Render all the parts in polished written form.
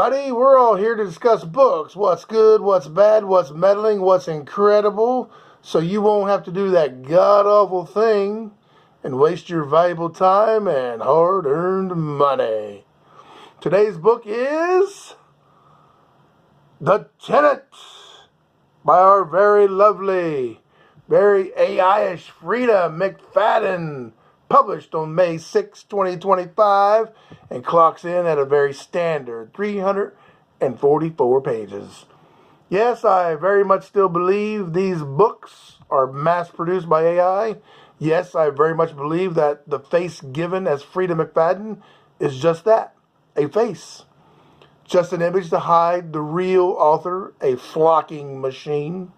everybody. We're all here to discuss books. What's good, what's bad, what's meddling, what's incredible, so you won't have to do that god-awful thing and waste your valuable time and hard-earned money. Today's book is The Tenant by our very lovely, very AI-ish Freida McFadden, published on May 6, 2025, and clocks in at a very standard 344 pages. Yes, I very much still believe these books are mass-produced by AI. Yes, I very much believe that the face given as Freida McFadden is just that, a face. Just an image to hide the real author, a flocking machine.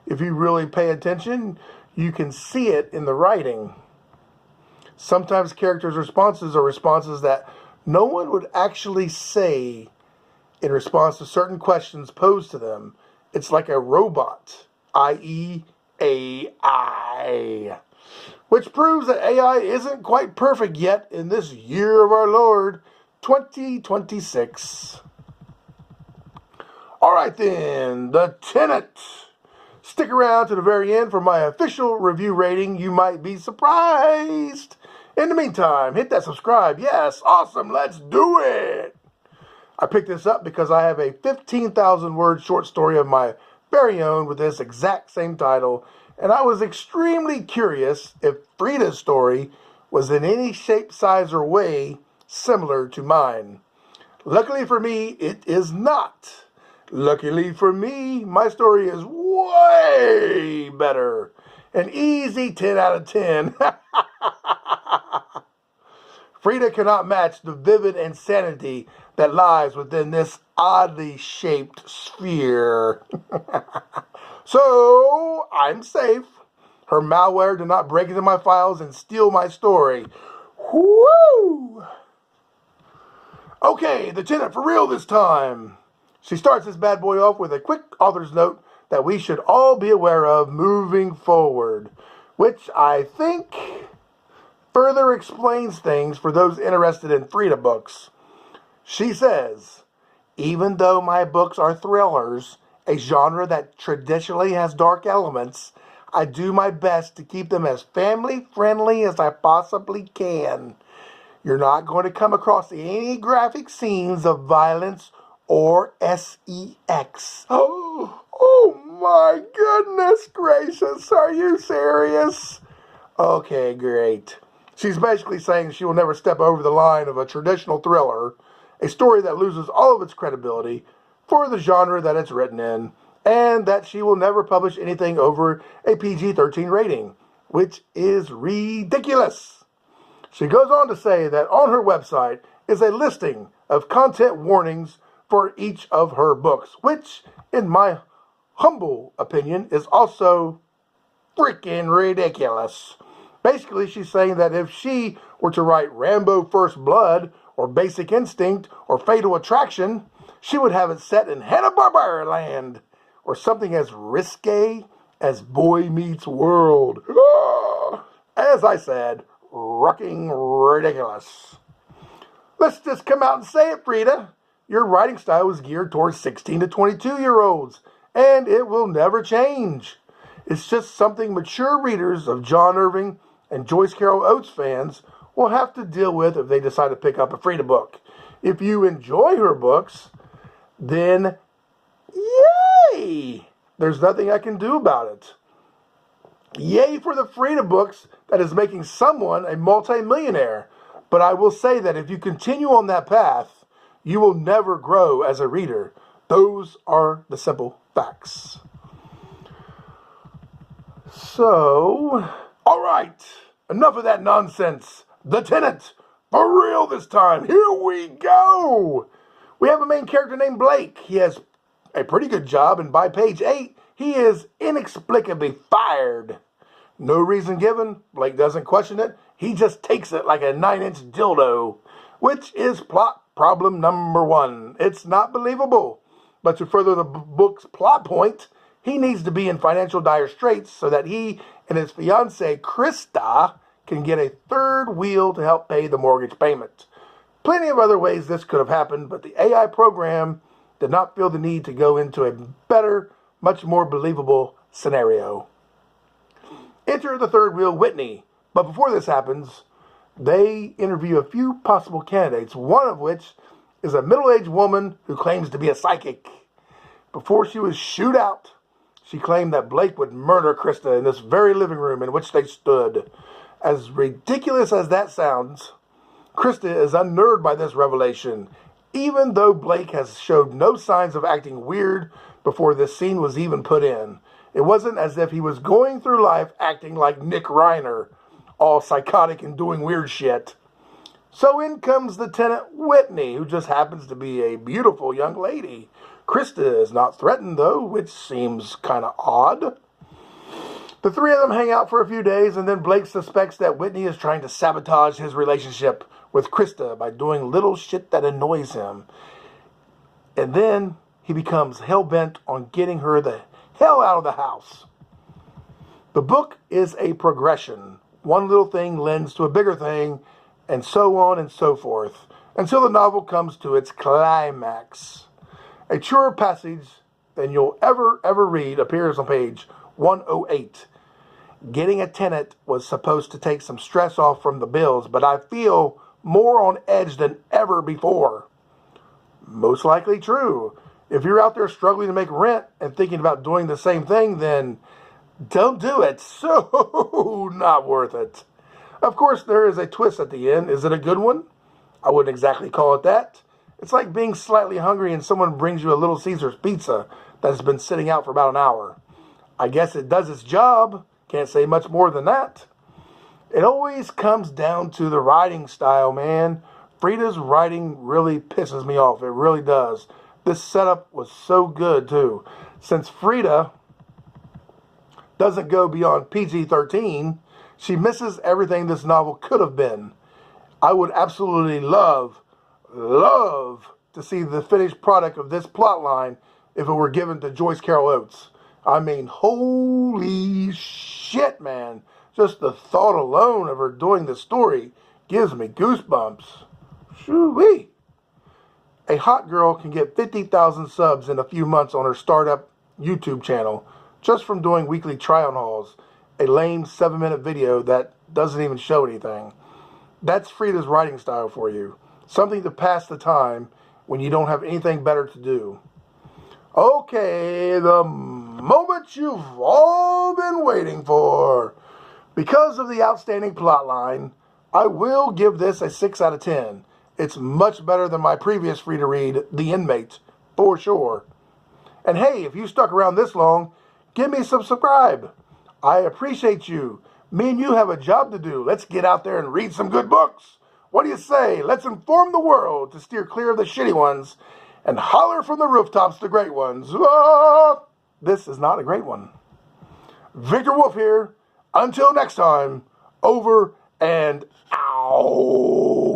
If you really pay attention, you can see it in the writing. Sometimes characters' responses are responses that no one would actually say in response to certain questions posed to them. It's like a robot, i.e. AI. Which proves that AI isn't quite perfect yet in this year of our Lord, 2026. Alright then, The Tenant. Stick around to the very end for my official review rating. You might be surprised. In the meantime, hit that subscribe. Yes, awesome, let's do it. I picked this up because I have a 15,000 word short story of my very own with this exact same title, and I was extremely curious if Freida's story was in any shape, size, or way similar to mine. Luckily for me, it is not. Luckily for me, my story is way better. An easy 10 out of 10. Freida cannot match the vivid insanity that lies within this oddly shaped sphere. So, I'm safe. Her malware did not break into my files and steal my story. Woo! Okay, The Tenant for real this time. She starts this bad boy off with a quick author's note that we should all be aware of moving forward, which I think further explains things for those interested in Freida books. She says, even though my books are thrillers, a genre that traditionally has dark elements, I do my best to keep them as family-friendly as I possibly can. You're not going to come across any graphic scenes of violence or sex. Oh my goodness gracious, are you serious? Okay, great. She's basically saying she will never step over the line of a traditional thriller, a story that loses all of its credibility for the genre that it's written in, and that she will never publish anything over a PG-13 rating, which is ridiculous. She goes on to say that on her website is a listing of content warnings for each of her books, which, in my humble opinion, is also freaking ridiculous. Basically, she's saying that if she were to write Rambo First Blood, or Basic Instinct, or Fatal Attraction, she would have it set in Hanna-Barbera land, or something as risque as Boy Meets World. As I said, rocking ridiculous. Let's just come out and say it, Freida. Your writing style is geared towards 16 to 22-year-olds, and it will never change. It's just something mature readers of John Irving and Joyce Carol Oates fans will have to deal with if they decide to pick up a Freida book. If you enjoy her books, then yay! There's nothing I can do about it. Yay for the Freida books that is making someone a multi-millionaire. But I will say that if you continue on that path, you will never grow as a reader. Those are the simple facts. So, all right, enough of that nonsense. The Tenant, for real this time. Here we go. We have a main character named Blake. He has a pretty good job, and by page 8, he is inexplicably fired. No reason given. Blake doesn't question it. He just takes it like a 9-inch dildo, which is plot problem number 1. It's not believable. But to further the book's plot point, he needs to be in financial dire straits so that he and his fiancée, Krista, can get a third wheel to help pay the mortgage payment. Plenty of other ways this could have happened, but the AI program did not feel the need to go into a better, much more believable scenario. Enter the third wheel, Whitney. But before this happens, they interview a few possible candidates, one of which is a middle-aged woman who claims to be a psychic. Before she was shooed out, she claimed that Blake would murder Krista in this very living room in which they stood. As ridiculous as that sounds, Krista is unnerved by this revelation, even though Blake has showed no signs of acting weird before this scene was even put in. It wasn't as if he was going through life acting like Nick Reiner, all psychotic and doing weird shit. So in comes the tenant Whitney, who just happens to be a beautiful young lady. Krista is not threatened, though, which seems kind of odd. The three of them hang out for a few days, and then Blake suspects that Whitney is trying to sabotage his relationship with Krista by doing little shit that annoys him. And then he becomes hell-bent on getting her the hell out of the house. The book is a progression. One little thing lends to a bigger thing, and so on and so forth, until the novel comes to its climax. A truer passage than you'll ever read appears on page 108. Getting a tenant was supposed to take some stress off from the bills, but I feel more on edge than ever before. Most likely true. If you're out there struggling to make rent and thinking about doing the same thing, then don't do it. So not worth it. Of course, there is a twist at the end. Is it a good one? I wouldn't exactly call it that. It's like being slightly hungry and someone brings you a Little Caesars pizza that's been sitting out for about an hour. I guess it does its job. Can't say much more than that. It always comes down to the writing style, man. Freida's writing really pisses me off. It really does. This setup was so good, too. Since Freida doesn't go beyond PG-13, she misses everything this novel could have been. I would absolutely love to see the finished product of this plotline if it were given to Joyce Carol Oates. I mean, holy shit, man. Just the thought alone of her doing this story gives me goosebumps. Shoo-wee. A hot girl can get 50,000 subs in a few months on her startup YouTube channel just from doing weekly try-on hauls, a lame 7-minute video that doesn't even show anything. That's Freida's writing style for you. Something to pass the time when you don't have anything better to do. Okay, the moment you've all been waiting for. Because of the outstanding plotline, I will give this a 6 out of 10. It's much better than my previous free-to read, The Inmate, for sure. And hey, if you stuck around this long, give me some subscribe. I appreciate you. Me and you have a job to do. Let's get out there and read some good books. What do you say? Let's inform the world to steer clear of the shitty ones and holler from the rooftops the great ones. Ah! This is not a great one. Victor Wolf here. Until next time, over and out.